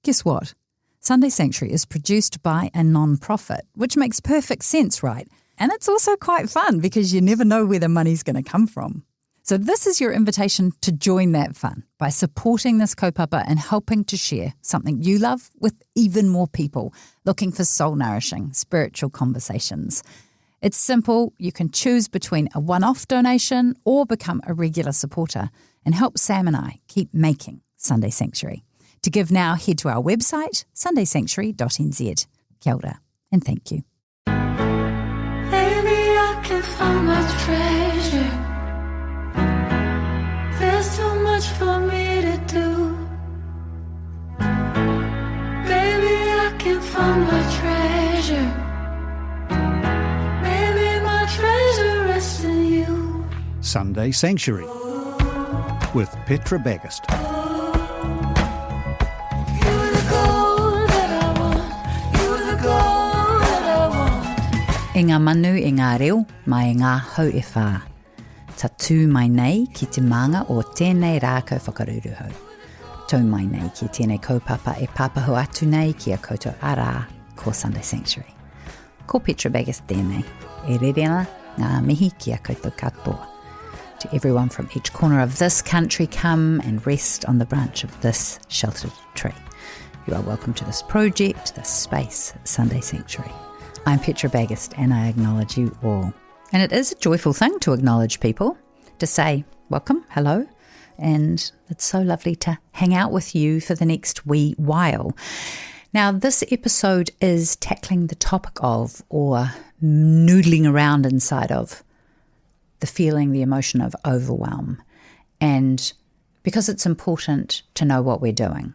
Guess what? Sunday Sanctuary is produced by a non-profit, which makes perfect sense, right? And it's also quite fun because you never know where the money's going to come from. So this is your invitation to join that fun by supporting this kaupapa and helping to share something you love with even more people looking for soul-nourishing spiritual conversations. It's simple. You can choose between a one-off donation or become a regular supporter and help Sam and I keep making Sunday Sanctuary. To give now, head to our website, sundaysanctuary.nz. Kia ora, and thank you. Maybe I can find my treasure. There's too much for me to do. Maybe I can find my treasure. Maybe my treasure rests in you. Sunday Sanctuary with Petra Bagust. E ngā manu e ngā reo, mai e ngā hau e whā. Ta tū mai nei ki te manga o tēnei rākau whakaruru hau. Tū mai nei ki tēnei kaupapa e pāpahu atu nei ki a koutou arā ko Sunday Sanctuary. Ko Petra Bagust tēnei, e rerena ngā mihi ki a koutou katoa. To everyone from each corner of this country, come and rest on the branch of this sheltered tree. You are welcome to this project, this space, Sunday Sanctuary. I'm Petra Bagust and I acknowledge you all. And it is a joyful thing to acknowledge people, to say welcome, hello, and it's so lovely to hang out with you for the next wee while. Now, this episode is tackling the topic of, or noodling around inside of, the feeling, the emotion of overwhelm. And because it's important to know what we're doing,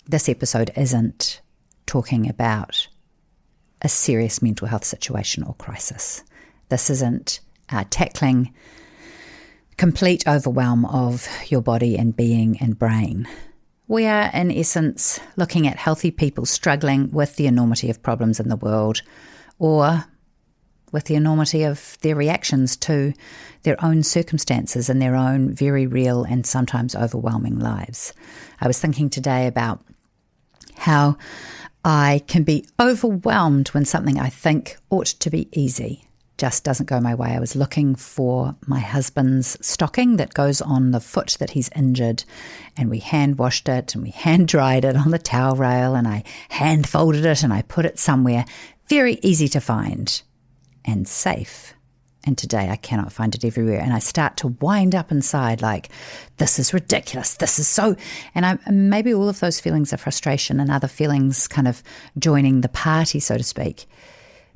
this episode isn't talking about a serious mental health situation or crisis. This isn't tackling complete overwhelm of your body and being and brain. We are, in essence, looking at healthy people struggling with the enormity of problems in the world, or with the enormity of their reactions to their own circumstances and their own very real and sometimes overwhelming lives. I was thinking today about how I can be overwhelmed when something I think ought to be easy just doesn't go my way. I was looking for my husband's stocking that goes on the foot that he's injured, and we hand washed it and we hand dried it on the towel rail, and I hand folded it and I put it somewhere very easy to find and safe. And today I cannot find it everywhere. And I start to wind up inside like, this is ridiculous. This is so... And maybe all of those feelings of frustration and other feelings kind of joining the party, so to speak.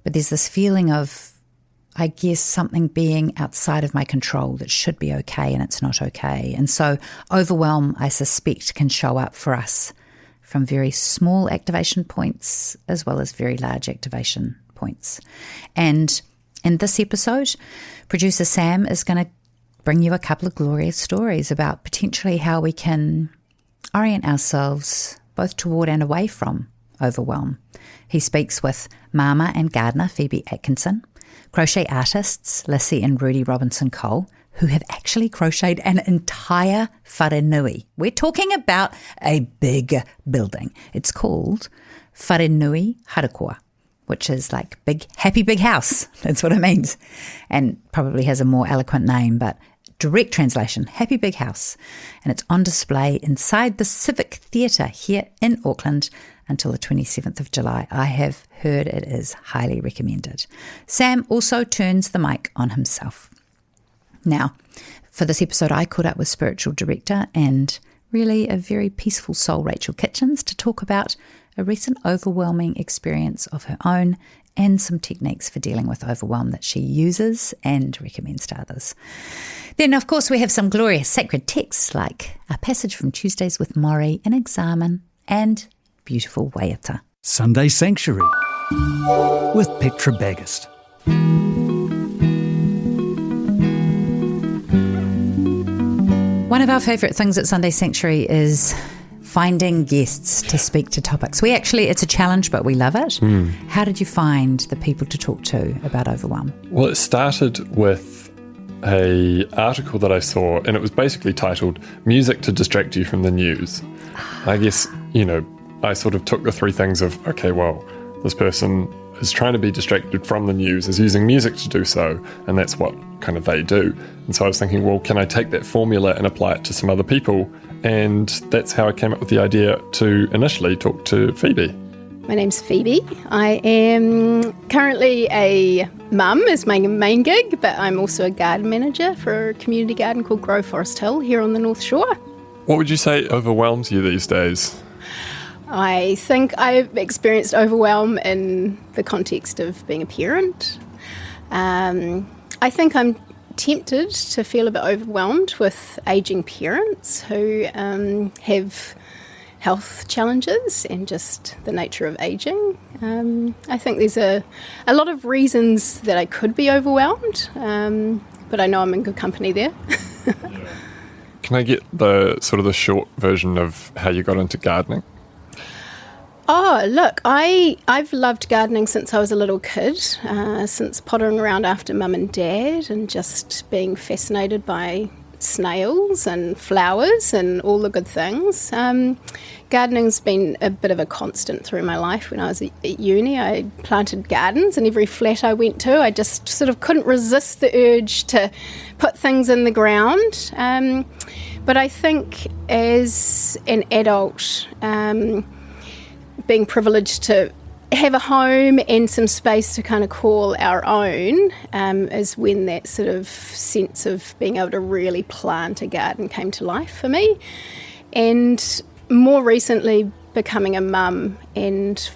But there's this feeling of, I guess, something being outside of my control that should be okay and it's not okay. And so overwhelm, I suspect, can show up for us from very small activation points as well as very large activation points. And in this episode, producer Sam is going to bring you a couple of glorious stories about potentially how we can orient ourselves both toward and away from overwhelm. He speaks with mama and gardener Phoebe Atkinson, crochet artists Lissy and Rudi Robinson Cole, who have actually crocheted an entire whare nui. We're talking about a big building. It's called Whare Nui Harakoa, which is like big, happy big house. That's what it means. And probably has a more eloquent name, but direct translation, happy big house. And it's on display inside the Civic Theatre here in Auckland until the 27th of July. I have heard it is highly recommended. Sam also turns the mic on himself. Now, for this episode, I caught up with spiritual director and really a very peaceful soul, Rachel Kitchens, to talk about a recent overwhelming experience of her own and some techniques for dealing with overwhelm that she uses and recommends to others. Then, of course, we have some glorious sacred texts like a passage from Tuesdays with Morrie, an examen, and beautiful waiata. Sunday Sanctuary with Petra Bagust. One of our favourite things at Sunday Sanctuary is finding guests to speak to topics. It's a challenge, but we love it. How did you find the people to talk to about overwhelm? Well, it started with an article that I saw, and it was basically titled Music to Distract You from the News. I guess, I sort of took the three things of, okay, well, this person is trying to be distracted from the news, is using music to do so, and that's what kind of they do. And so I was thinking, well, can I take that formula and apply it to some other people? And that's how I came up with the idea to initially talk to Phoebe. My name's Phoebe. I am currently a mum is my main gig, but I'm also a garden manager for a community garden called Grow Forest Hill here on the North Shore. What would you say overwhelms you these days? I think I've experienced overwhelm in the context of being a parent. I think I'm tempted to feel a bit overwhelmed with ageing parents who have health challenges and just the nature of ageing. I think there's a lot of reasons that I could be overwhelmed, but I know I'm in good company there. Can I get the sort of the short version of how you got into gardening? Oh, look, I've loved gardening since I was a little kid, since pottering around after mum and dad and just being fascinated by snails and flowers and all the good things. Gardening's been a bit of a constant through my life. When I was at uni, I planted gardens in every flat I went to. I just sort of couldn't resist the urge to put things in the ground. But I think as an adult, being privileged to have a home and some space to kind of call our own is when that sort of sense of being able to really plant a garden came to life for me. And more recently, becoming a mum and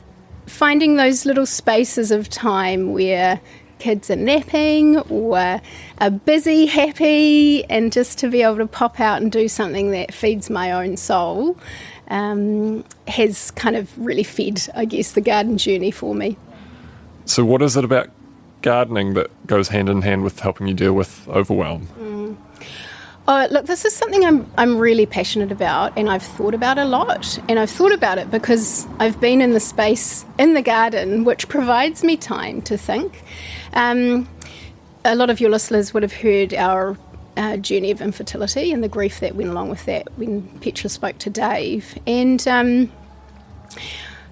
finding those little spaces of time where kids are napping or are busy, happy, and just to be able to pop out and do something that feeds my own soul has kind of really fed, I guess, the garden journey for me. So what is it about gardening that goes hand in hand with helping you deal with overwhelm? Oh, look, this is something I'm really passionate about, and I've thought about a lot. And I've thought about it because I've been in the space in the garden which provides me time to think. A lot of your listeners would have heard our journey of infertility and the grief that went along with that when Petra spoke to Dave. And I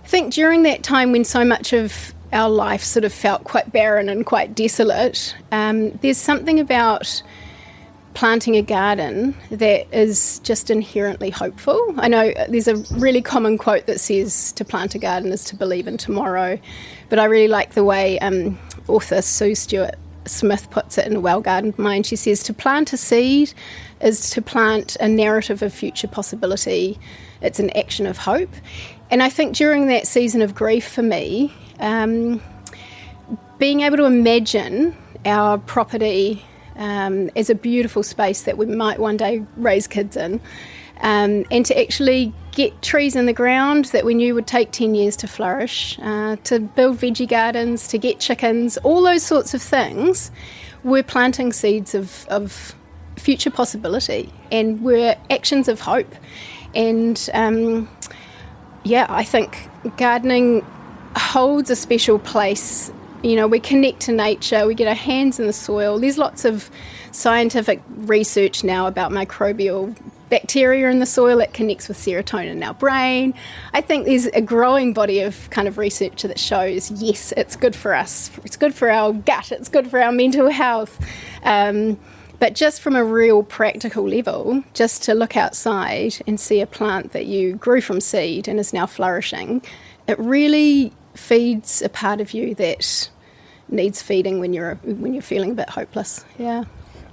think during that time when so much of our life sort of felt quite barren and quite desolate, there's something about planting a garden that is just inherently hopeful. I know there's a really common quote that says to plant a garden is to believe in tomorrow, but I really like the way author Sue Stewart Smith puts it in A Well-Gardened Mind. She says to plant a seed is to plant a narrative of future possibility. It's an action of hope. And I think during that season of grief for me, being able to imagine our property as a beautiful space that we might one day raise kids in, and to actually get trees in the ground that we knew would take 10 years to flourish, to build veggie gardens, to get chickens, all those sorts of things, we're planting seeds of future possibility and we're actions of hope. And I think gardening holds a special place. You know, we connect to nature, we get our hands in the soil. There's lots of scientific research now about microbial bacteria in the soil that connects with serotonin in our brain. I think there's a growing body of kind of research that shows, yes, it's good for us. It's good for our gut. It's good for our mental health. But just from a real practical level, just to look outside and see a plant that you grew from seed and is now flourishing, it really feeds a part of you that needs feeding when you're feeling a bit hopeless. Yeah.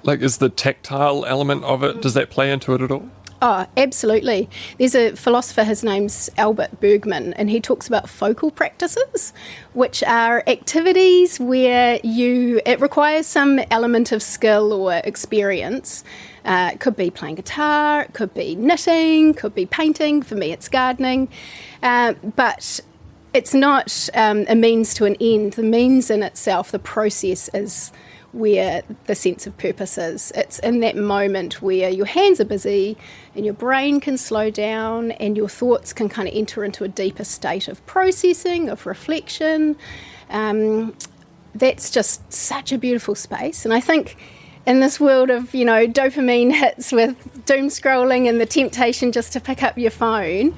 Like, is the tactile element of it, does that play into it at all? Oh, absolutely. There's a philosopher, his name's Albert Bergman, and he talks about focal practices, which are activities where it requires some element of skill or experience. It could be playing guitar, it could be knitting, could be painting. For me, it's gardening. But it's not a means to an end. The means in itself, the process is where the sense of purpose is. It's in that moment where your hands are busy and your brain can slow down and your thoughts can kind of enter into a deeper state of processing, of reflection. That's just such a beautiful space. And I think in this world of, dopamine hits with doom scrolling and the temptation just to pick up your phone,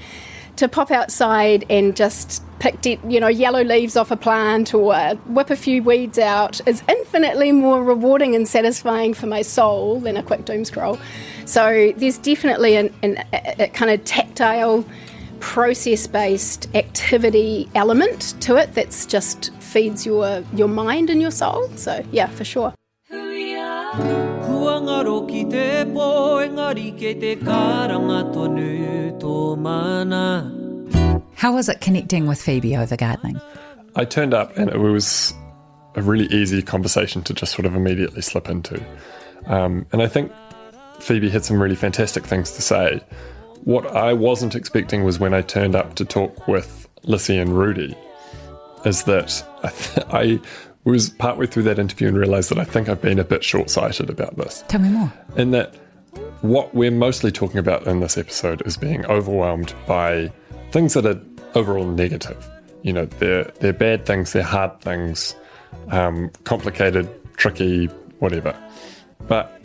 to pop outside and just pick yellow leaves off a plant or whip a few weeds out is infinitely more rewarding and satisfying for my soul than a quick doom scroll. So there's definitely a kind of tactile, process-based activity element to it that's just feeds your mind and your soul. So yeah, for sure. How was it connecting with Phoebe over gardening? I turned up and it was a really easy conversation to just sort of immediately slip into. And I think Phoebe had some really fantastic things to say. What I wasn't expecting was when I turned up to talk with Lissy and Rudi, is that I was partway through that interview and realised that I think I've been a bit short-sighted about this. Tell me more. In that what we're mostly talking about in this episode is being overwhelmed by things that are overall negative. You know, they're bad things, they're hard things, complicated, tricky, whatever. But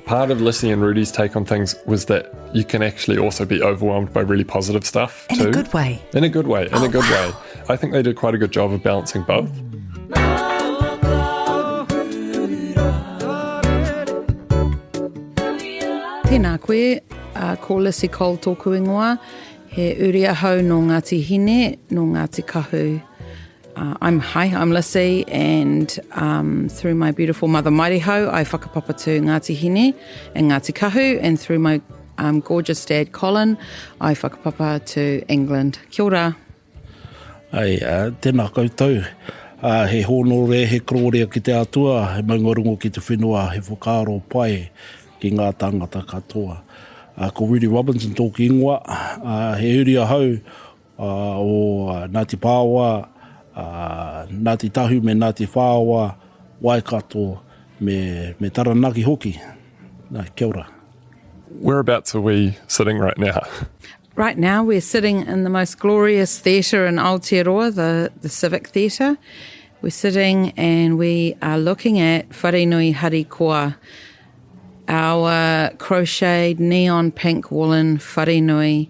part of Lissy and Rudi's take on things was that you can actually also be overwhelmed by really positive stuff too. In a good way. In a good way, in a good way. I think they did quite a good job of balancing both. Tēnā koe, ko Lissy Cole tōku ingoa, he uri ahau no Ngāti Hine, no Ngāti Kahu. I'm Lissy, and through my beautiful mother Mairihau, I whakapapa to Ngāti Hine and Ngāti Kahu, and through my gorgeous dad Colin, I whakapapa to England. Kia ora. Ai, tēnā koutou. He hono rea, he kororea ki te atua, he maungorungo ki te whenua, he whakaro pai ki ngā tangata katoa. Ko Rudi Robinson tōki ingoa, he uri ahau o Ngāti Pāua, Ngāti Tahu me Ngāti Whāua, Waikato me Taranaki hoki. Kia ora. Whereabouts are we sitting right now? Right now we're sitting in the most glorious theatre in Aotearoa, the Civic Theatre. We're sitting and we are looking at Wharenui Harikoa, our crocheted neon pink woolen wharenui,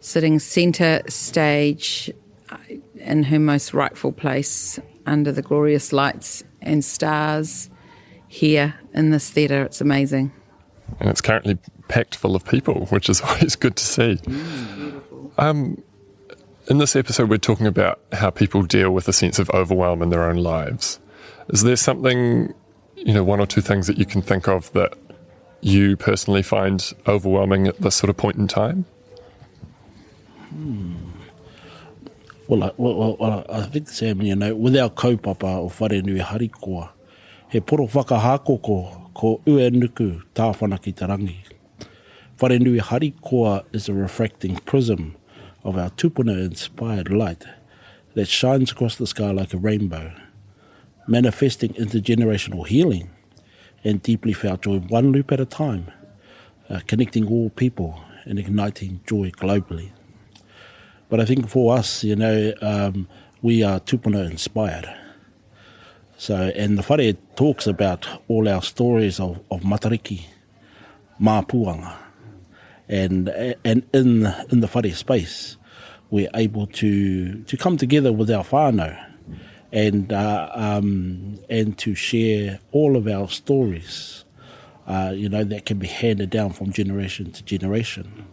sitting centre stage in her most rightful place under the glorious lights and stars here in this theatre. It's amazing. And it's currently packed full of people, which is always good to see. In this episode, we're talking about how people deal with a sense of overwhelm in their own lives. Is there something, one or two things that you can think of that you personally find overwhelming at this sort of point in time? Well, I think, Sam, with our kaupapa o Wharenui Harikoa, he poro whakahākoko ko ue nuku tāwhana ki te rangi. Wharenui Harikoa is a refracting prism of our tupuna-inspired light that shines across the sky like a rainbow, manifesting intergenerational healing and deeply felt joy one loop at a time, connecting all people and igniting joy globally. But I think for us, we are tupuna-inspired. So, and the whare talks about all our stories of matariki, māpuanga, and in the whare space, we're able to come together with our whānau and to share all of our stories, that can be handed down from generation to generation.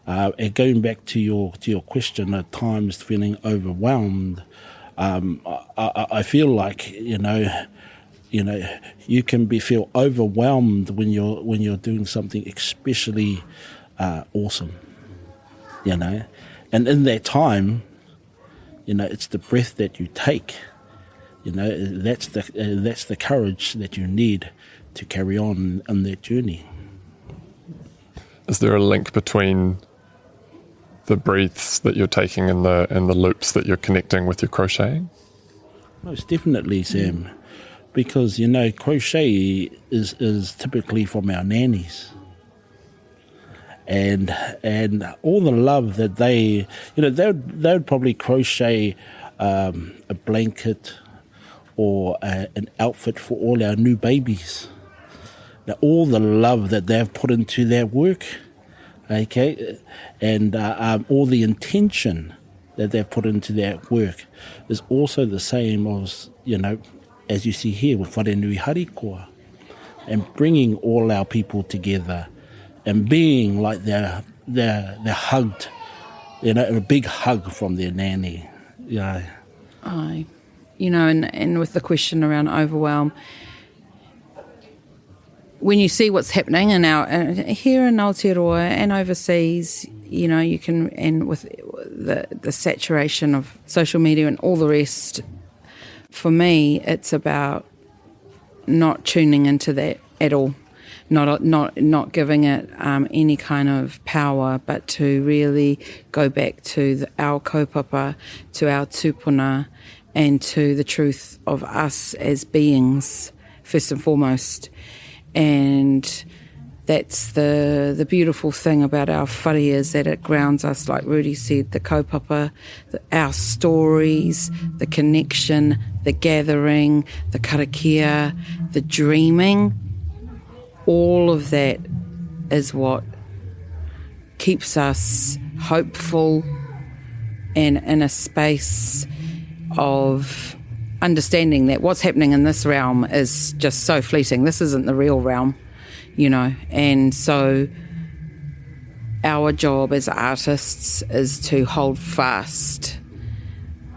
And going back to your question, at times feeling overwhelmed, I feel like you can feel overwhelmed when you're doing something especially awesome, and in that time, it's the breath that you take, that's the courage that you need to carry on that journey. Is there a link between the breaths that you're taking and the loops that you're connecting with your crocheting? Most definitely, Sam, because crochet is typically from our nannies, and all the love that they would probably crochet a blanket or an outfit for all our new babies. Now, all the love that they've put into their work, Okay, and all the intention that they've put into that work is also the same as, as you see here with Whare Nui Harikoa, and bringing all our people together and being like they're hugged, a big hug from their nanny. Yeah. Aye. And with the question around Overwhelm, when you see what's happening here in Aotearoa and overseas, you can, and with the saturation of social media and all the rest, for me, it's about not tuning into that at all, not giving it any kind of power, but to really go back to our kaupapa, to our tupuna, and to the truth of us as beings, first and foremost. And that's the beautiful thing about our whare, is that it grounds us, like Rudi said, the kaupapa, our stories, the connection, the gathering, the karakia, the dreaming. All of that is what keeps us hopeful and in a space of understanding that what's happening in this realm is just so fleeting. This isn't the real realm, and so our job as artists is to hold fast,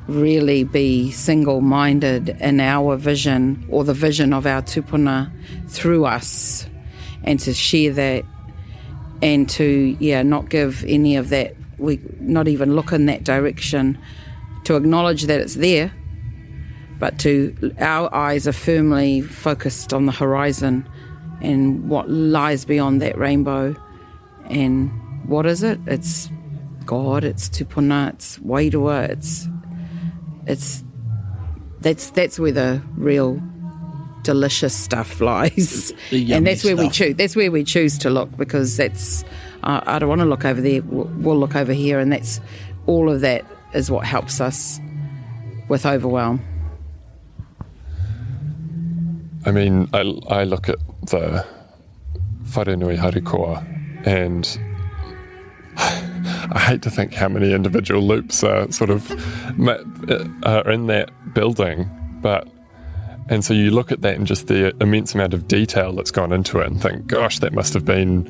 really be single-minded in our vision, or the vision of our tupuna through us, and to share that, and to not give any of that, we not even look in that direction, to acknowledge that it's there, but our eyes are firmly focused on the horizon and what lies beyond that rainbow. And what is it? It's God, it's tupuna, it's wairua, that's where the real delicious stuff lies. And that's where we choose to look, because that's I don't want to look over there, we'll look over here, and that's all of that is what helps us with Overwhelm. I mean, I look at the Whare Nui Harikoa, and I hate to think how many individual loops are sort of are in that building, and so you look at that and just the immense amount of detail that's gone into it and think, gosh, that must have been,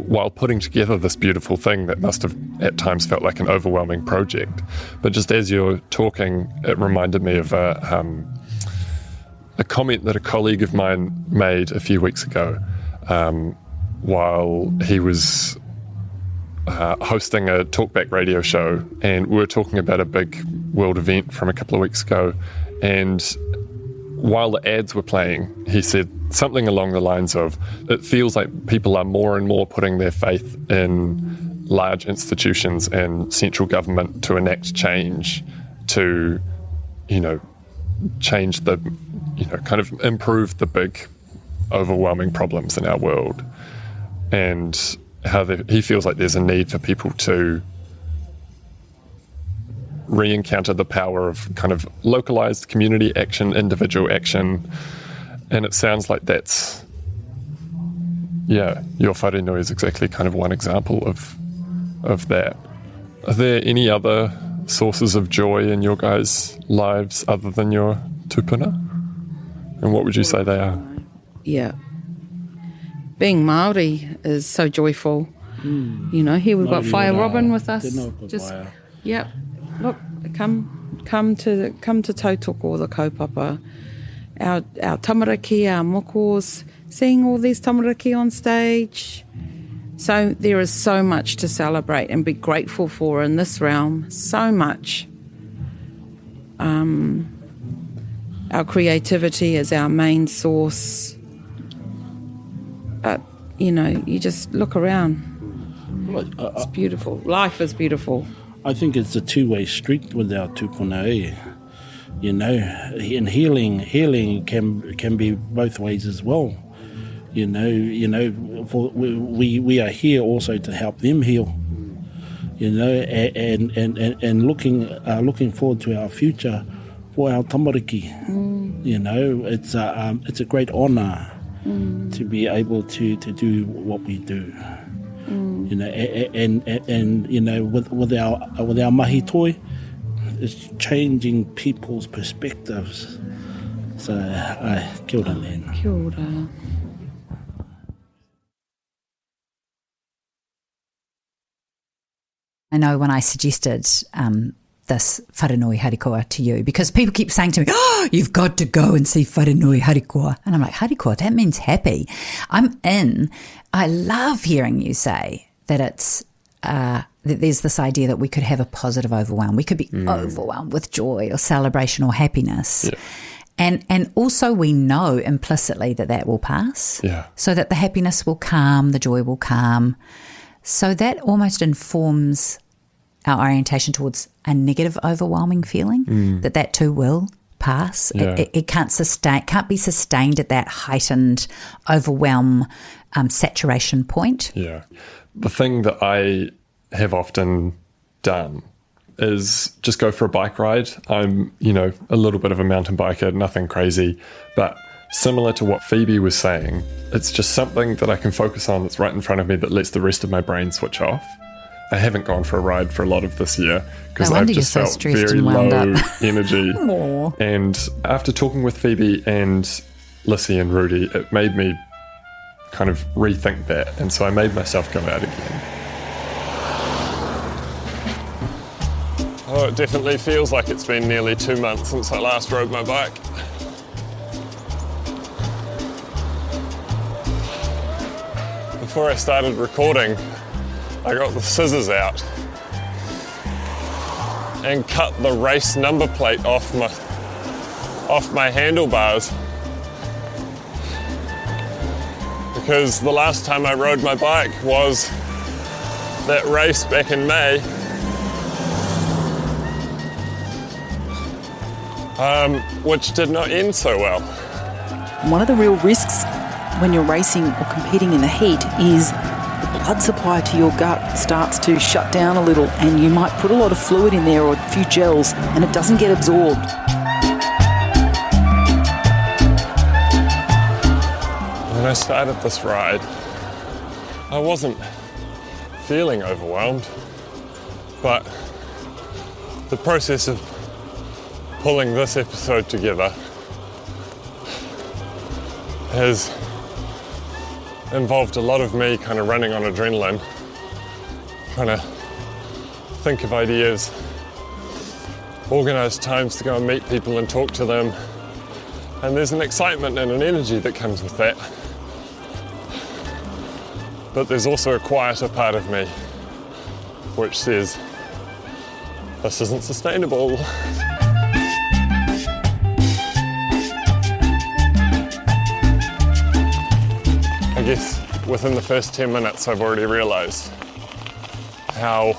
while putting together this beautiful thing, that must have at times felt like an overwhelming project. But just as you're talking, it reminded me of a comment that a colleague of mine made a few weeks ago while he was hosting a talkback radio show, and we were talking about a big world event from a couple of weeks ago, and while the ads were playing, he said something along the lines of, it feels like people are more and more putting their faith in large institutions and central government to enact change, to, change the, kind of improve the big overwhelming problems in our world. And how he feels like there's a need for people to re-encounter the power of kind of localized community action, individual action. And it sounds like that's, your whare nui is exactly kind of one example of that. Are there any other sources of joy in your guys' lives other than your tupuna? And what would you say they are? Yeah. Being Māori is so joyful. Here we've got Whaia Robin with us. Yep. Look, come to tautoko, the kaupapa. Our tamaraki, our mokos, seeing all these tamaraki on stage. So there is so much to celebrate and be grateful for in this realm. So much. Our creativity is our main source. But, you just look around. It's beautiful. Life is beautiful. I think it's a two-way street with our tupuna, and healing can be both ways as well. For we are here also to help them heal. And looking forward to our future for our tamariki. It's a great honour to be able to do what we do. You know, and you know, with our mahi toi, it's changing people's perspectives. So, kia ora, man. Kia ora. I know when I suggested this wharenui harikoa to you, because people keep saying to me, oh, you've got to go and see wharenui harikoa. And I'm like, harikoa, that means happy. I'm in. I love hearing you say that it's that there's this idea that we could have a positive overwhelm. We could be overwhelmed with joy or celebration or happiness. Yeah. And also we know implicitly that will pass. Yeah. So that the happiness will come, the joy will come. So that almost informs our orientation towards a negative, overwhelming feeling, that too will pass. Yeah. It can't be sustained at that heightened overwhelm saturation point. Yeah. The thing that I have often done is just go for a bike ride. I'm, a little bit of a mountain biker, nothing crazy, but similar to what Phoebe was saying, it's just something that I can focus on that's right in front of me that lets the rest of my brain switch off. I haven't gone for a ride for a lot of this year because I've just felt very low energy. And after talking with Phoebe and Lissy and Rudi, it made me kind of rethink that. And so I made myself go out again. Oh, it definitely feels like it's been nearly 2 months since I last rode my bike. Before I started recording, I got the scissors out and cut the race number plate off my handlebars, because the last time I rode my bike was that race back in May, which did not end so well. One of the real risks when you're racing or competing in the heat is the blood supply to your gut starts to shut down a little, and you might put a lot of fluid in there or a few gels and it doesn't get absorbed. When I started this ride, I wasn't feeling overwhelmed, but the process of pulling this episode together has involved a lot of me kind of running on adrenaline, trying to think of ideas, organise times to go and meet people and talk to them. And there's an excitement and an energy that comes with that. But there's also a quieter part of me which says, this isn't sustainable. I guess within the first 10 minutes I've already realised how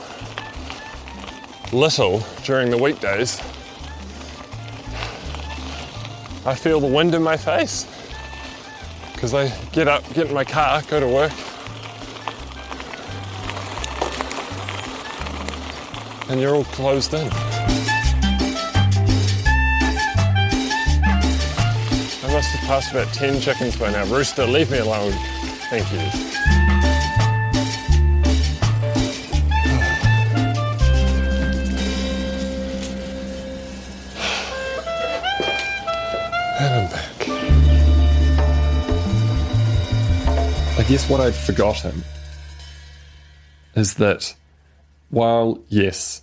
little during the weekdays I feel the wind in my face, because I get up, get in my car, go to work, and you're all closed in. I must have passed about 10 chickens by now. Rooster, leave me alone. Thank you. And I'm back. I guess what I'd forgotten is that while, yes,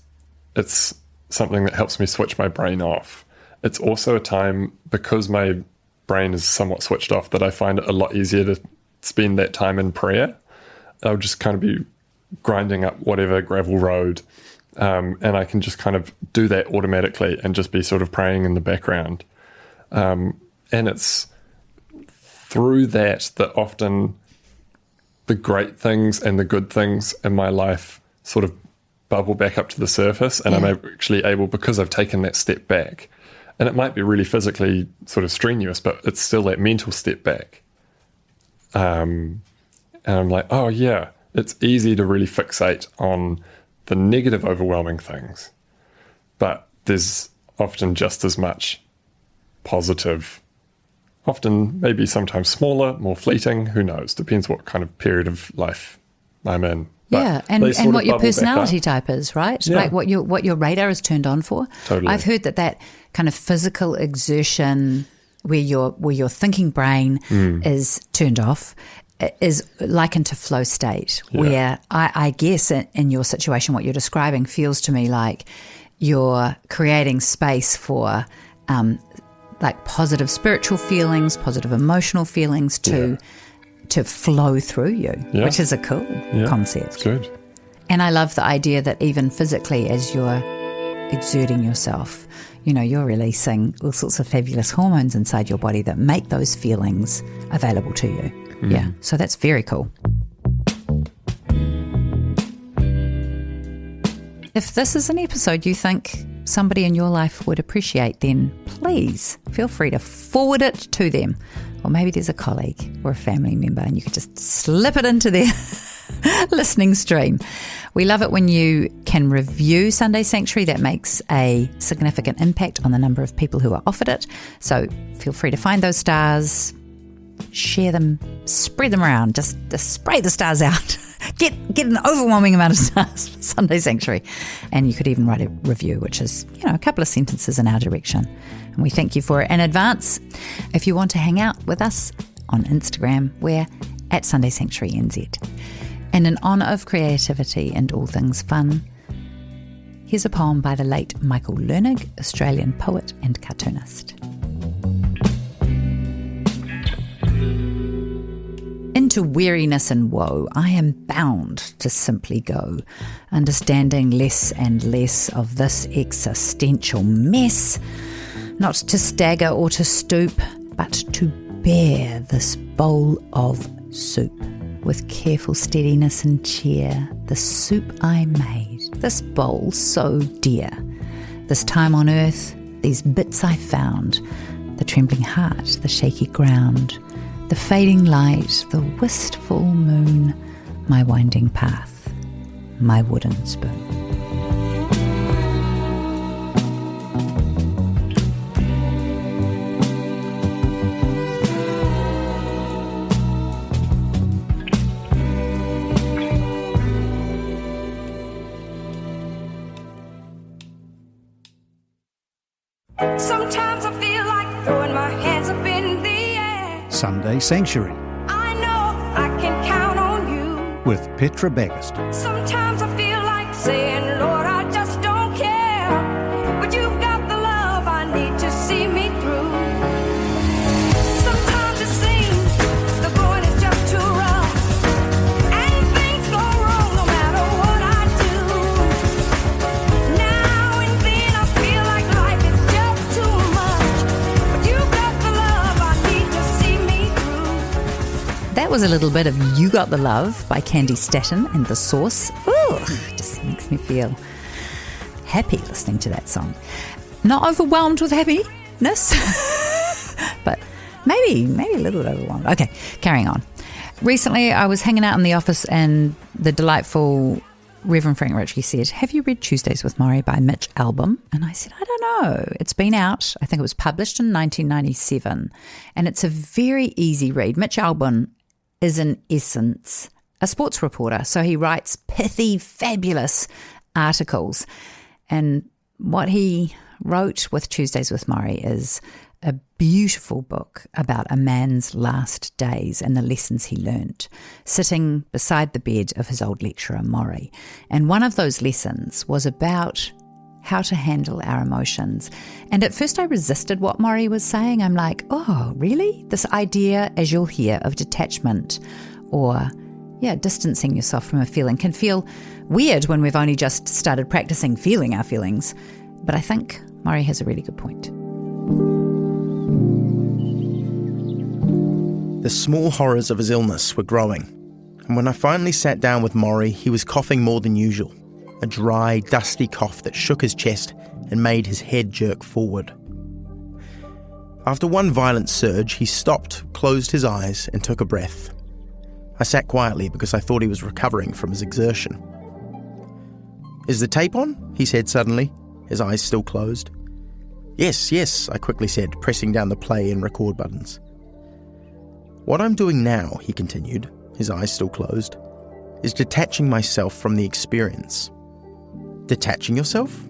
it's something that helps me switch my brain off, it's also a time, because my brain is somewhat switched off, that I find it a lot easier to spend that time in prayer. I'll just kind of be grinding up whatever gravel road, and I can just kind of do that automatically and just be sort of praying in the background. And it's through that often the great things and the good things in my life sort of bubble back up to the surface, and I'm actually able, because I've taken that step back. And it might be really physically sort of strenuous, but it's still that mental step back. And I'm like, oh yeah, it's easy to really fixate on the negative, overwhelming things. But there's often just as much positive, often maybe sometimes smaller, more fleeting, who knows, depends what kind of period of life I'm in. But Yeah, and they sort of what your bubble back personality up. type is, right? Yeah. Like what your radar is turned on for. Totally. I've heard that kind of physical exertion where your thinking brain is turned off is likened to flow state, where I guess in your situation, what you're describing feels to me like you're creating space for like positive spiritual feelings, positive emotional feelings to flow through you, which is a cool concept. It's good. And I love the idea that even physically, as you're exerting yourself, you're releasing all sorts of fabulous hormones inside your body that make those feelings available to you. Yeah, so that's very cool. If this is an episode you think somebody in your life would appreciate, then please feel free to forward it to them. Or maybe there's a colleague or a family member and you could just slip it into their listening stream. We love it when you can review Sunday Sanctuary. That makes a significant impact on the number of people who are offered it. So feel free to find those stars, share them, spread them around, just spray the stars out. Get an overwhelming amount of stars for Sunday Sanctuary. And you could even write a review, which is, a couple of sentences in our direction. And we thank you for it in advance. If you want to hang out with us on Instagram, we're at Sunday Sanctuary NZ. And in honour of creativity and all things fun, here's a poem by the late Michael Lernig, Australian poet and cartoonist. Into weariness and woe, I am bound to simply go, understanding less and less of this existential mess, not to stagger or to stoop, but to bear this bowl of soup with careful steadiness and cheer, the soup I made, this bowl so dear, this time on earth, these bits I found, the trembling heart, the shaky ground, the fading light, the wistful moon, my winding path, my wooden spoon. Sometimes I feel like throwing my hands up in the air. Sunday Sanctuary I know I can count on you. with Petra Bagust. Sometimes I feel like saying, Lord, I just don't care. But you've got the love I need to see me through. Sometimes it seems the going is just too rough. And things go wrong no matter what I do. Now and then I feel like life is just too much. But you've got the love I need to see me through. That was a little bit of You Got the Love by Candy Staton and The Source. Ooh, just makes me feel happy listening to that song. Not overwhelmed with happiness, but maybe a little bit overwhelmed. Okay, carrying on. Recently, I was hanging out in the office and the delightful Reverend Frank Ritchie said, "Have you read Tuesdays with Morrie by Mitch Albom?" And I said, "I don't know. It's been out. I think it was published in 1997. And it's a very easy read. Mitch Albom is in essence a sports reporter. So he writes pithy, fabulous articles. And what he wrote with Tuesdays with Morrie is a beautiful book about a man's last days and the lessons he learnt, sitting beside the bed of his old lecturer, Morrie. And one of those lessons was about how to handle our emotions. And at first I resisted what Morrie was saying. I'm like, oh, really? This idea, as you'll hear, of detachment or distancing yourself from a feeling can feel weird when we've only just started practicing feeling our feelings. But I think Morrie has a really good point. The small horrors of his illness were growing, and when I finally sat down with Morrie, he was coughing more than usual, a dry, dusty cough that shook his chest and made his head jerk forward. After one violent surge, he stopped, closed his eyes, and took a breath. I sat quietly because I thought he was recovering from his exertion. "Is the tape on?" he said suddenly, his eyes still closed. Yes, I quickly said, pressing down the play and record buttons. "What I'm doing now," he continued, his eyes still closed, is detaching myself from the experience. Detaching yourself?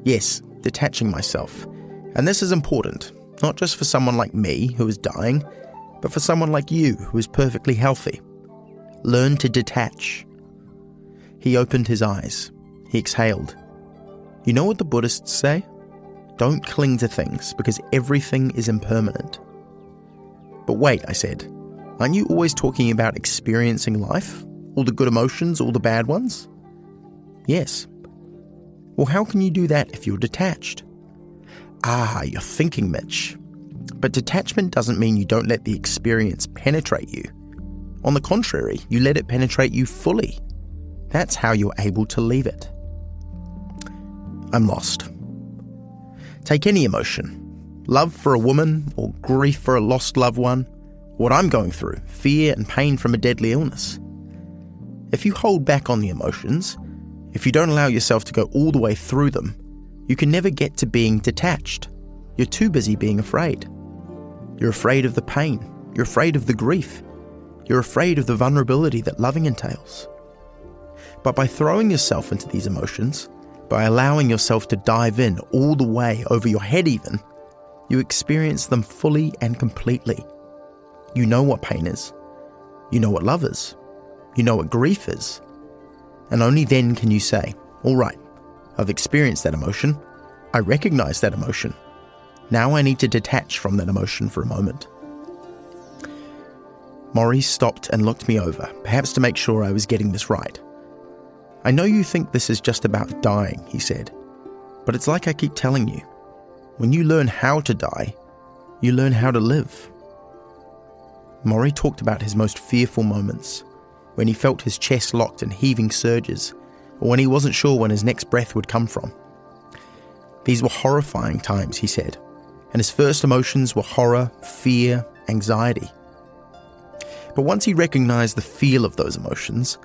Yes, detaching myself. And this is important, not just for someone like me who is dying, but for someone like you who is perfectly healthy. Learn to detach. He opened his eyes. He exhaled. You know what the Buddhists say? Don't cling to things because everything is impermanent. But wait, I said, aren't you always talking about experiencing life? All the good emotions, all the bad ones? Yes. Well, how can you do that if you're detached? Ah, you're thinking, Mitch. But detachment doesn't mean you don't let the experience penetrate you. On the contrary, you let it penetrate you fully. That's how you're able to leave it. I'm lost. Take any emotion. Love for a woman or grief for a lost loved one. What I'm going through, fear and pain from a deadly illness. If you hold back on the emotions, if you don't allow yourself to go all the way through them, you can never get to being detached. You're too busy being afraid. You're afraid of the pain. You're afraid of the grief. You're afraid of the vulnerability that loving entails. But by throwing yourself into these emotions, by allowing yourself to dive in all the way over your head even, you experience them fully and completely. You know what pain is. You know what love is. You know what grief is. And only then can you say, all right, I've experienced that emotion. I recognize that emotion. Now I need to detach from that emotion for a moment. Morrie stopped and looked me over, perhaps to make sure I was getting this right. I know you think this is just about dying, he said, but it's like I keep telling you. When you learn how to die, you learn how to live. Morrie talked about his most fearful moments, when he felt his chest locked in heaving surges, or when he wasn't sure when his next breath would come from. These were horrifying times, he said, and his first emotions were horror, fear, anxiety. But once he recognized the feel of those emotions,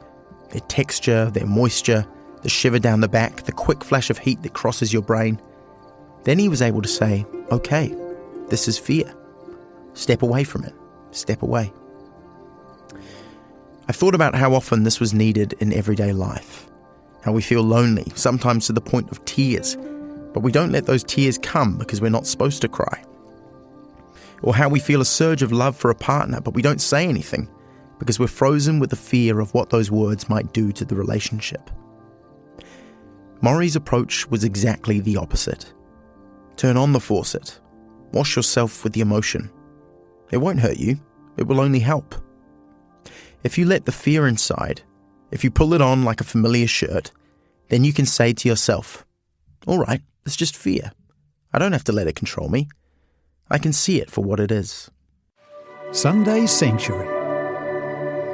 their texture, their moisture, the shiver down the back, the quick flash of heat that crosses your brain, then he was able to say, okay, this is fear. Step away from it. Step away. I've thought about how often this was needed in everyday life. How we feel lonely, sometimes to the point of tears, but we don't let those tears come because we're not supposed to cry. Or how we feel a surge of love for a partner, but we don't say anything because we're frozen with the fear of what those words might do to the relationship. Morrie's approach was exactly the opposite. Turn on the faucet. Wash yourself with the emotion. It won't hurt you. It will only help. If you let the fear inside, if you pull it on like a familiar shirt, then you can say to yourself, all right, it's just fear. I don't have to let it control me. I can see it for what it is. Sunday Sanctuary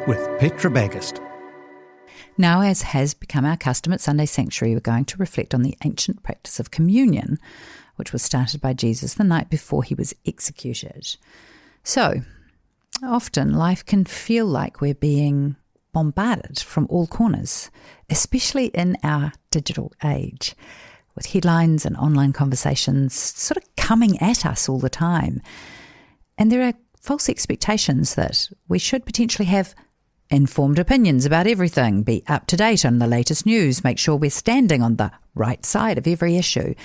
with Petra Bagust. Now, as has become our custom at Sunday Sanctuary, we're going to reflect on the ancient practice of communion, which was started by Jesus the night before he was executed. So, often life can feel like we're being bombarded from all corners, especially in our digital age, with headlines and online conversations sort of coming at us all the time. And there are false expectations that we should potentially have informed opinions about everything, be up to date on the latest news, make sure we're standing on the right side of every issue.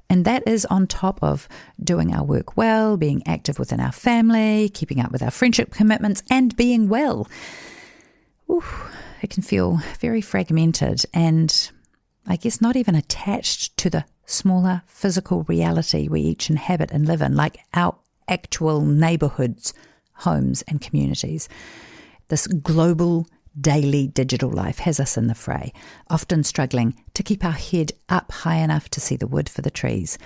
And that is on top of doing our work well, being active within our family, keeping up with our friendship commitments, and being well. Ooh, it can feel very fragmented and I guess not even attached to the smaller physical reality we each inhabit and live in, like our actual neighbourhoods, homes and communities. This global daily digital life has us in the fray, often struggling to keep our head up high enough to see the wood for the trees.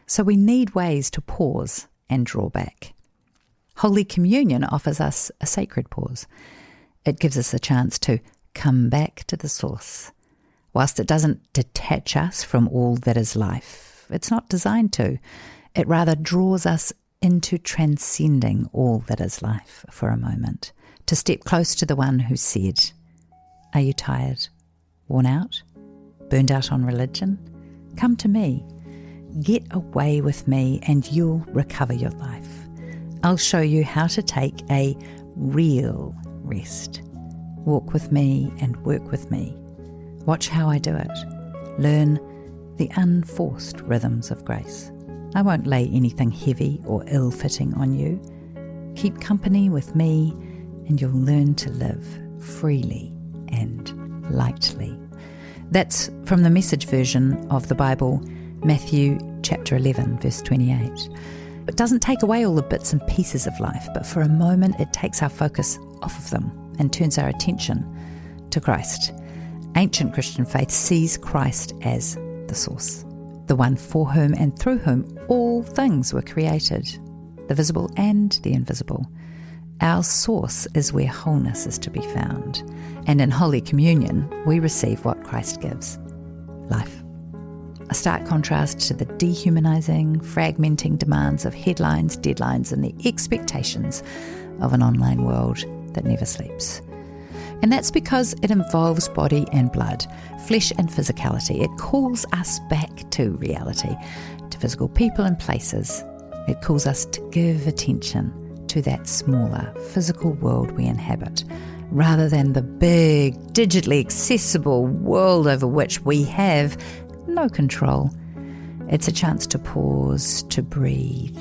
So we need ways to pause and draw back. Holy Communion offers us a sacred pause. It gives us a chance to come back to the source. Whilst it doesn't detach us from all that is life, it's not designed to. It rather draws us into transcending all that is life for a moment, to step close to the one who said, "Are you tired, worn out, burned out on religion? Come to me. Get away with me and you'll recover your life. I'll show you how to take a real rest. walk with me and work with me. Watch how I do it. Learn the unforced rhythms of grace. I won't lay anything heavy or ill-fitting on you. Keep company with me and you'll learn to live freely and lightly. That's from the Message version of the Bible, Matthew chapter 11, verse 28. It doesn't take away all the bits and pieces of life, but for a moment it takes our focus off of them and turns our attention to Christ. Ancient Christian faith sees Christ as the source, the one for whom and through whom all things were created, the visible and the invisible. Our source is where wholeness is to be found, and in Holy Communion we receive what Christ gives, life. A stark contrast to the dehumanising, fragmenting demands of headlines, deadlines, and the expectations of an online world that never sleeps. And that's because it involves body and blood, flesh and physicality. It calls us back to reality, to physical people and places. It calls us to give attention to that smaller physical world we inhabit, rather than the big, digitally accessible world over which we have no control. It's a chance to pause, to breathe,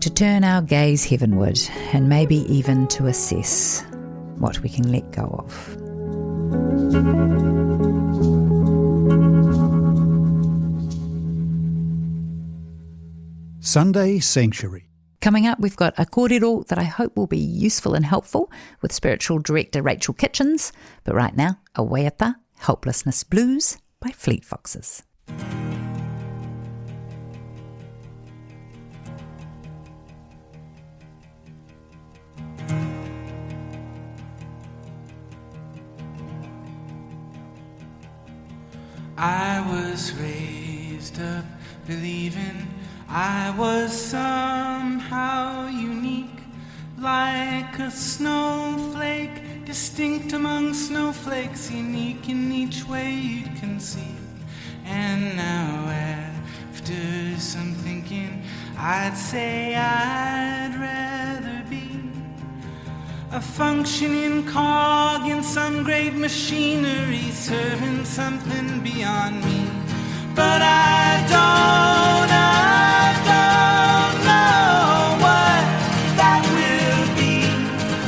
to turn our gaze heavenward, and maybe even to assess what we can let go of. Sunday Sanctuary. Coming up, we've got a kōrero that I hope will be useful and helpful with spiritual director Rachel Kitchens. But right now, a Waiata, Helplessness Blues by Fleet Foxes. I was raised up believing I was somehow unique, like a snowflake, distinct among snowflakes, unique in each way you'd conceive. And now after some thinking, I'd say I'd rather be a functioning cog in some great machinery, serving something beyond me. But I don't know what that will be.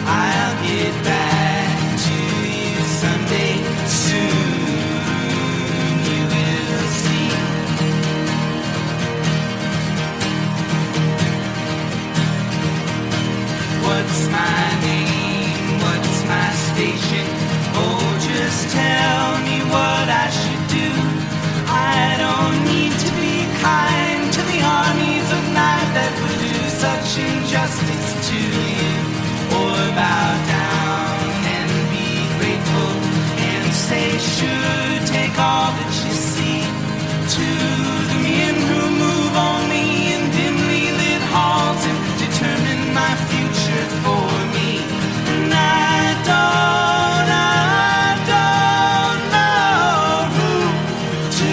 I'll get back to you someday soon, you will see. What's my name? What's my station? Oh, just tell me what I should do. I don't need to be kind to the armies of night that would do such injustice to you, or bow down and be grateful and say, sure, take all that you see. To the men who move only in dimly lit halls and determine my future for me. And I don't know who to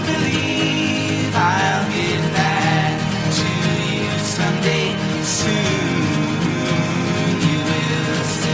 believe. I'll get back to you someday soon, you will see.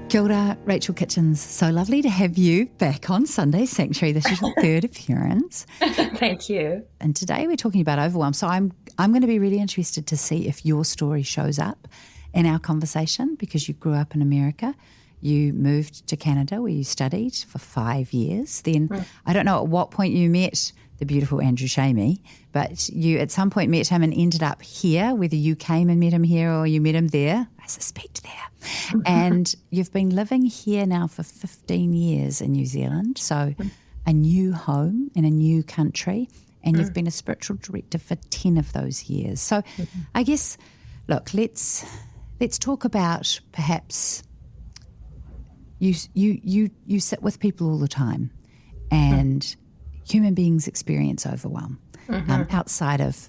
Kia ora, Rachel Kitchens. So lovely to have you back on Sunday Sanctuary. This is your third appearance. Thank you. And today we're talking about overwhelm. So I'm going to be really interested to see if your story shows up in our conversation, because you grew up in America. You moved to Canada where you studied for 5 years. Then I don't know at what point you met the beautiful Andrew Shamey, but you at some point met him and ended up here, whether you came and met him here or you met him there. I suspect there. And you've been living here now for 15 years in New Zealand, so a new home in a new country, and you've been a spiritual director for 10 of those years. So I guess, look, let's talk about perhaps you sit with people all the time, and human beings experience overwhelm outside of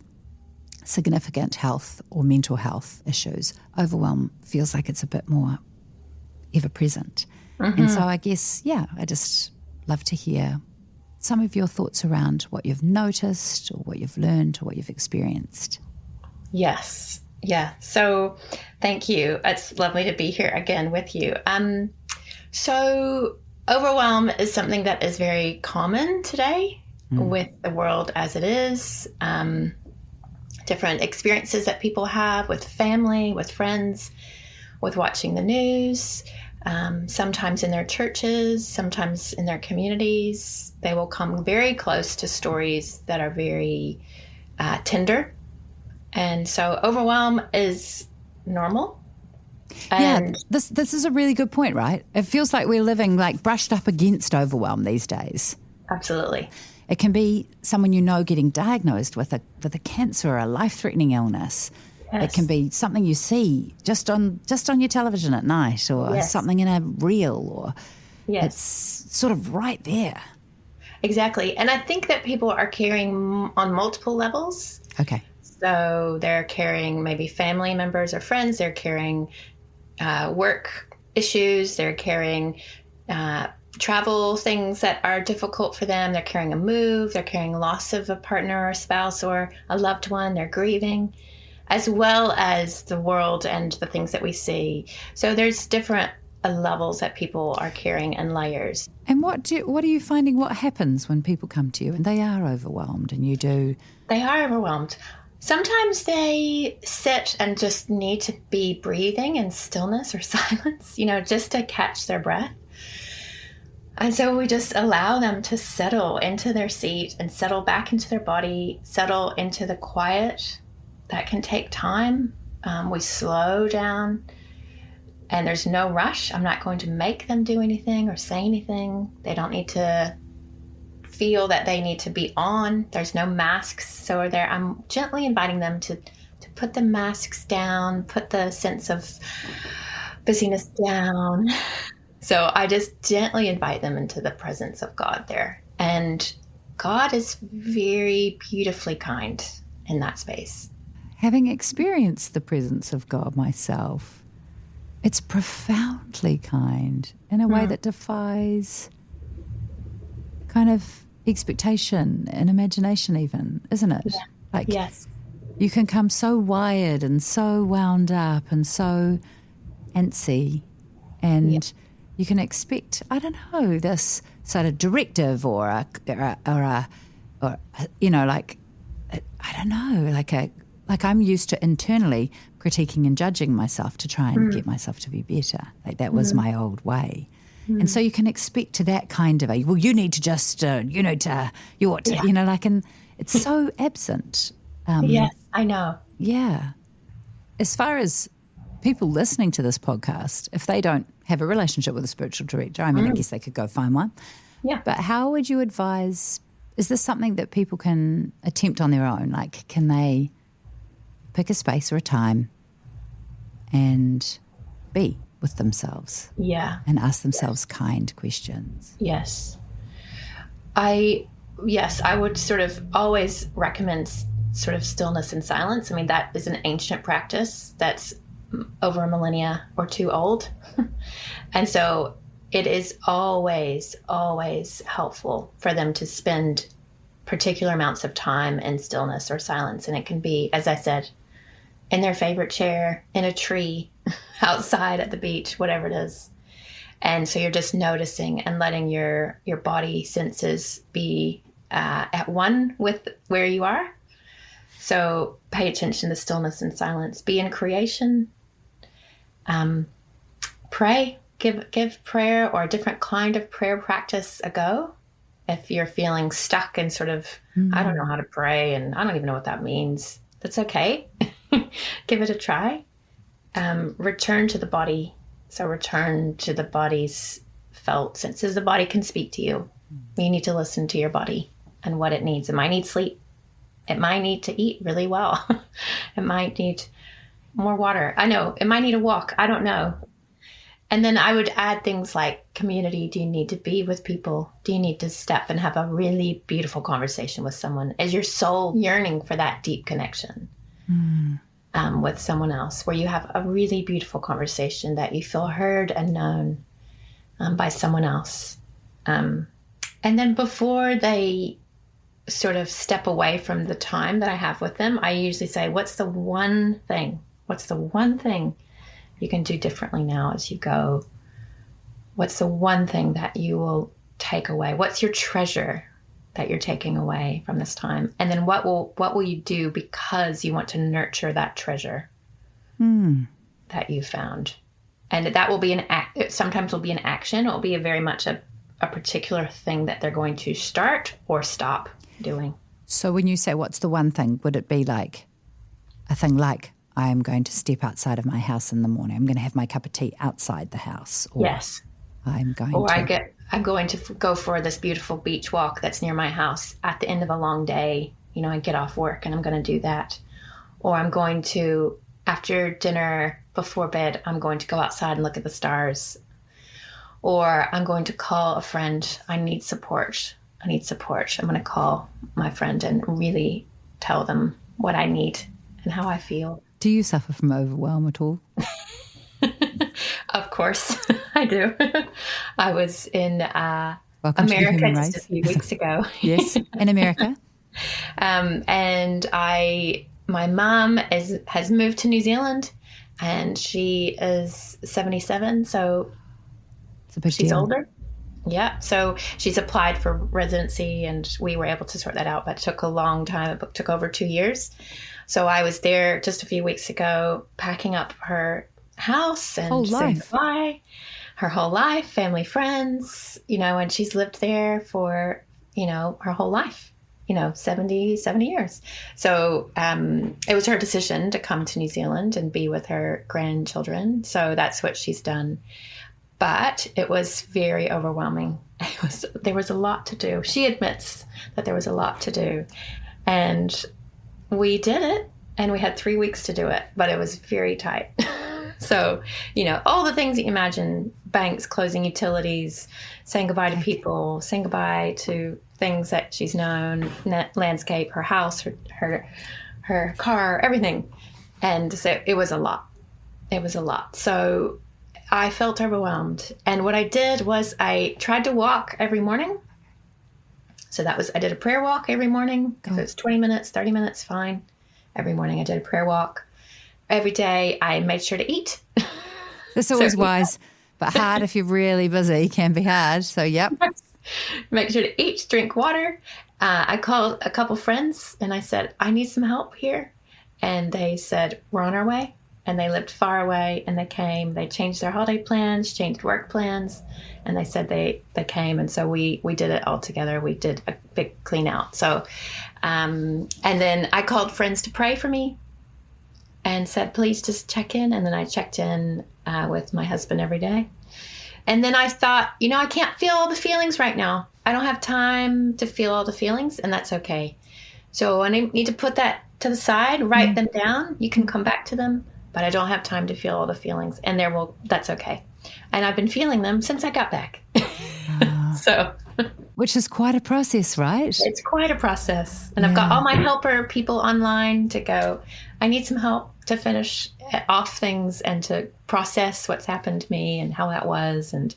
significant health or mental health issues. Overwhelm feels like it's a bit more ever present. And so I guess, I just love to hear some of your thoughts around what you've noticed or what you've learned or what you've experienced. Yes. Yeah. So thank you. It's lovely to be here again with you. So overwhelm is something that is very common today with the world as it is. Different experiences that people have with family, with friends, with watching the news, sometimes in their churches, sometimes in their communities. They will come very close to stories that are very tender. And so overwhelm is normal. And this is a really good point, right? It feels like we're living like brushed up against overwhelm these days. Absolutely. It can be someone you know getting diagnosed with a cancer or a life-threatening illness. Yes. It can be something you see just on your television at night, or something in a reel, or it's sort of right there. Exactly. And I think that people are carrying on multiple levels. Okay. So they're carrying maybe family members or friends. They're carrying work issues. They're carrying travel things that are difficult for them. They're carrying a move. They're carrying loss of a partner or a spouse or a loved one. They're grieving, as well as the world and the things that we see. So there's different levels that people are carrying and layers. And what are you finding? What happens when people come to you and they are overwhelmed and you do? They are overwhelmed. Sometimes they sit and just need to be breathing in stillness or silence, just to catch their breath. And so we just allow them to settle into their seat and settle back into their body, settle into the quiet. That can take time. We slow down, and there's no rush. I'm not going to make them do anything or say anything. They don't need to feel that they need to be on. There's no masks. So I'm gently inviting them to put the masks down, put the sense of busyness down. So I just gently invite them into the presence of God there. And God is very beautifully kind in that space. Having experienced the presence of God myself, it's profoundly kind in a way that defies kind of expectation and imagination even, isn't it? Yeah. Yes. You can come so wired and so wound up and so antsy, and you can expect, I don't know, this sort of directive or I don't know, like I'm used to internally critiquing and judging myself to try and get myself to be better. Like that was my old way. And so you can expect that kind of you need to just, and it's so absent. Yes, I know. Yeah. As far as people listening to this podcast, if they don't have a relationship with a spiritual director, I guess they could go find one. Yeah. But how would you advise, is this something that people can attempt on their own? Like, can they pick a space or a time and be with themselves? Yeah. And ask themselves kind questions? Yes. I would sort of always recommend sort of stillness and silence. That is an ancient practice that's over a millennia or two old. And so it is always, always helpful for them to spend particular amounts of time in stillness or silence. And it can be, as I said, in their favorite chair, in a tree, outside at the beach, whatever it is. And so you're just noticing and letting your body senses be at one with where you are. So pay attention to stillness and silence. Be in creation. Pray. Give prayer or a different kind of prayer practice a go. If you're feeling stuck and sort of, I don't know how to pray and I don't even know what that means, that's okay. Give it a try. Return to the body. So return to the body's felt senses. The body can speak to you. You need to listen to your body and what it needs. It might need sleep. It might need to eat really well. It might need more water. I know. It might need a walk. I don't know. And then I would add things like community. Do you need to be with people? Do you need to step and have a really beautiful conversation with someone? Is your soul yearning for that deep connection with someone else where you have a really beautiful conversation that you feel heard and known by someone else? And then before they sort of step away from the time that I have with them, I usually say, what's the one thing? What's the one thing you can do differently now as you go? What's the one thing that you will take away? What's your treasure that you're taking away from this time? And then what will you do because you want to nurture that treasure that you found? And that will be it sometimes will be an action. It will be very much a particular thing that they're going to start or stop doing. So when you say what's the one thing, would it be like a thing like, I am going to step outside of my house in the morning. I'm going to have my cup of tea outside the house. Or yes. I'm going to go for this beautiful beach walk that's near my house at the end of a long day. You know, I get off work and I'm going to do that. Or I'm going to, after dinner, before bed, I'm going to go outside and look at the stars. Or I'm going to call a friend. I need support. I'm going to call my friend and really tell them what I need and how I feel. Do you suffer from overwhelm at all? Of course, I do. I was in America just a few weeks ago. Yes, in America. And my mom has moved to New Zealand, and she is 77, so it's a big she's deal. older. Yeah, so she's applied for residency, and we were able to sort that out, but it took a long time. It took over 2 years. So I was there just a few weeks ago, packing up her house and saying goodbye. Her whole life, family, friends, and she's lived there for, her whole life, 70 years. So it was her decision to come to New Zealand and be with her grandchildren. So that's what she's done. But it was very overwhelming. There was a lot to do. She admits that there was a lot to do. And we did it, and we had 3 weeks to do it, but it was very tight. So, all the things that you imagine, banks, closing utilities, saying goodbye to people, saying goodbye to things that she's known, landscape, her house, her car, everything. And so it was a lot. So I felt overwhelmed. And what I did was I tried to walk every morning. So I did a prayer walk every morning. If it was 20 minutes, 30 minutes, fine. Every morning I did a prayer walk. Every day I made sure to eat. That's always wise, but hard if you're really busy, can be hard. So, yep. Make sure to eat, drink water. I called a couple friends and I said, I need some help here. And they said, we're on our way. And they lived far away, and they came. They changed their holiday plans, changed work plans, and they said they came. And so we did it all together. We did a big clean out. So, and then I called friends to pray for me and said, please just check in. And then I checked in with my husband every day. And then I thought, I can't feel all the feelings right now. I don't have time to feel all the feelings, and that's okay. So I need to put that to the side, write them down. You can come back to them. But I don't have time to feel all the feelings, and that's okay. And I've been feeling them since I got back. So, which is quite a process, right? It's quite a process. And I've got all my helper people online to go, I need some help to finish off things and to process what's happened to me and how that was. And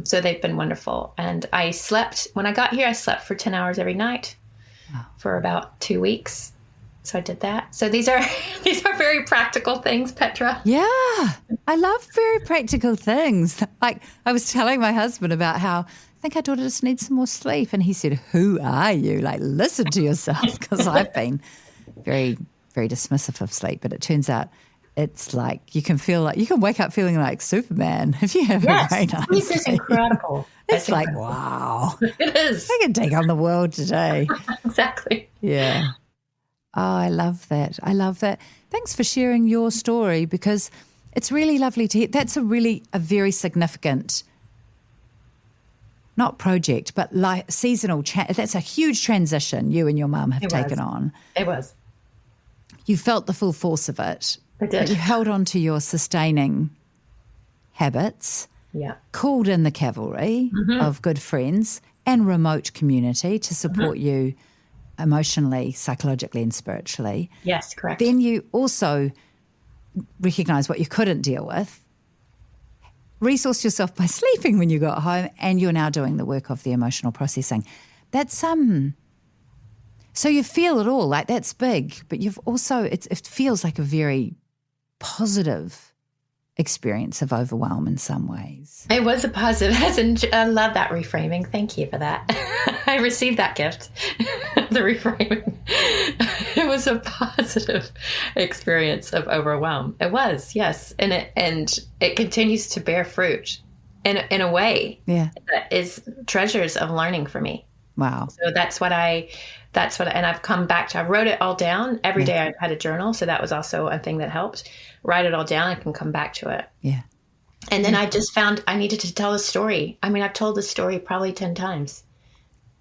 so they've been wonderful. And when I got here, I slept for 10 hours every night for about 2 weeks. So I did that. So these are very practical things, Petra. Yeah, I love very practical things. Like I was telling my husband about how I think our daughter just needs some more sleep, and he said, "Who are you? Like, listen to yourself," because I've been very, very dismissive of sleep. But it turns out it's like you can wake up feeling like Superman if you have a very nice Sleep is sleep. incredible. It's like, wow, It is. I can take on the world today. Exactly. Yeah. Oh, I love that. I love that. Thanks for sharing your story, because it's really lovely to hear. That's a very significant, not project, but like seasonal. That's a huge transition you and your mum have taken on. It was. You felt the full force of it. I did. But you held on to your sustaining habits. Yeah. Called in the cavalry of good friends and remote community to support you emotionally, psychologically and spiritually. Yes, correct. Then you also recognise what you couldn't deal with, resourced yourself by sleeping when you got home, and you're now doing the work of the emotional processing. That's so you feel it all, like that's big, but you've also, it feels like a very positive experience of overwhelm in some ways. It was a positive. I love that reframing. Thank you for that. I received that gift, the reframing. It was a positive experience of overwhelm. It was, yes, and it continues to bear fruit in a way. Yeah, that is treasures of learning for me. Wow. So and I've come back to. I wrote it all down every day. I had a journal, so that was also a thing that helped. Write it all down. I can come back to it. Yeah. And then I just found I needed to tell a story. I mean, I've told this story probably 10 times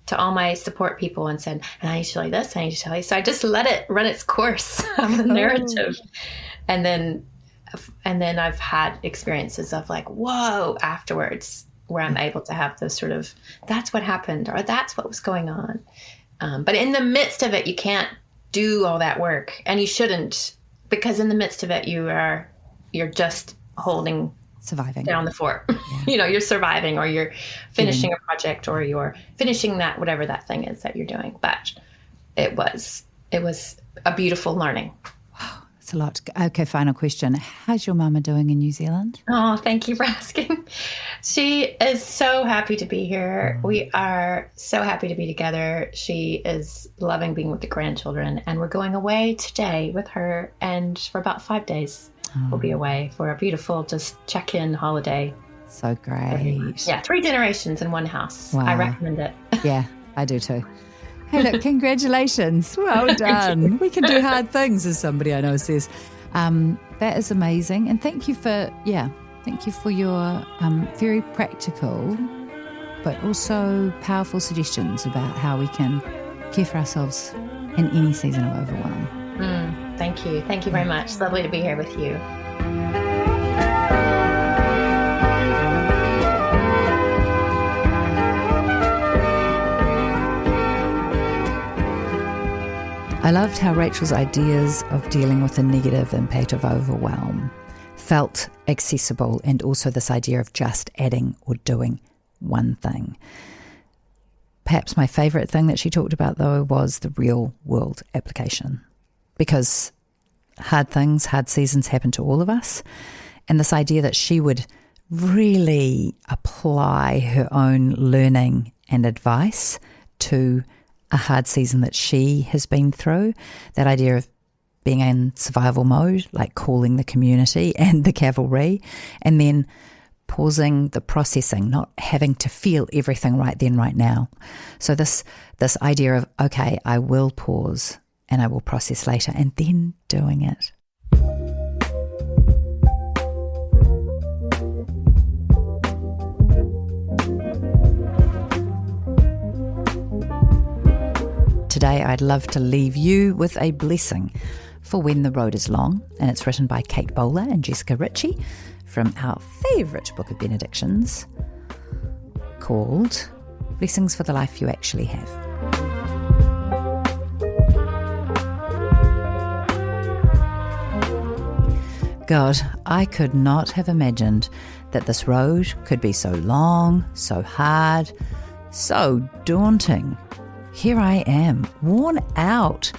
to all my support people and said, and I need to tell you this, I need to tell you. So I just let it run its course of the narrative. And then I've had experiences of like, whoa, afterwards, where I'm able to have those sort of, that's what happened, or that's what was going on. But in the midst of it, you can't do all that work, and you shouldn't, because in the midst of it, you're just surviving down the fort. Yeah. You're surviving, or you're finishing a project, or you're finishing that, whatever that thing is that you're doing. But it was a beautiful learning. Wow, it's a lot. Okay, final question. How's your mama doing in New Zealand? Oh, thank you for asking. She is so happy to be here. We are so happy to be together. She is loving being with the grandchildren, and we're going away today with her, and for about 5 days we'll be away for a beautiful just check-in holiday. So great. Yeah, 3 generations in one house. Wow. I recommend it. Yeah, I do too. Hey, look, congratulations. Well done. We can do hard things, as somebody I know says. That is amazing. And thank you for your very practical but also powerful suggestions about how we can care for ourselves in any season of overwhelm. Thank you. Thank you very much. It's lovely to be here with you. I loved how Rachel's ideas of dealing with the negative impact of overwhelm felt accessible, and also this idea of just adding or doing one thing. Perhaps my favourite thing that she talked about, though, was the real world application, because hard seasons happen to all of us, and this idea that she would really apply her own learning and advice to a hard season that she has been through, that idea of being in survival mode, like calling the community and the cavalry, and then pausing the processing, not having to feel everything right then, right now. So this idea of, okay, I will pause and I will process later, and then doing it. Today, I'd love to leave you with a blessing for When the Road is Long, and it's written by Kate Bowler and Jessica Ritchie from our favourite book of benedictions called Blessings for the Life You Actually Have. God, I could not have imagined that this road could be so long, so hard, so daunting. Here I am, worn out,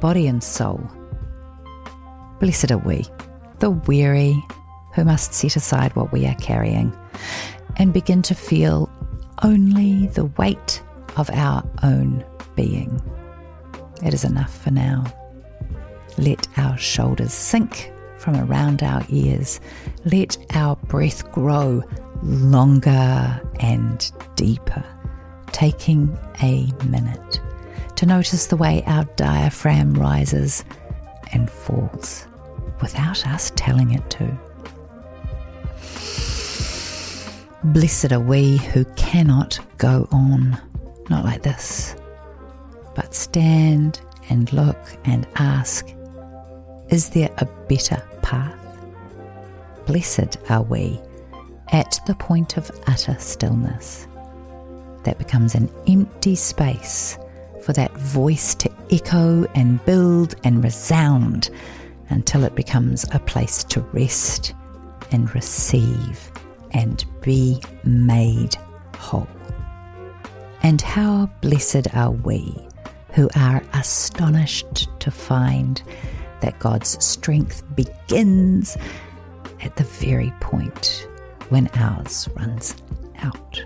body and soul. Blessed are we, the weary, who must set aside what we are carrying and begin to feel only the weight of our own being. It is enough for now. Let our shoulders sink from around our ears. Let our breath grow longer and deeper, taking a minute to notice the way our diaphragm rises and falls without us telling it to. Blessed are we who cannot go on, not like this, but stand and look and ask, is there a better path? Blessed are we at the point of utter stillness. That becomes an empty space for that voice to echo and build and resound until it becomes a place to rest and receive and be made whole. And how blessed are we who are astonished to find that God's strength begins at the very point when ours runs out.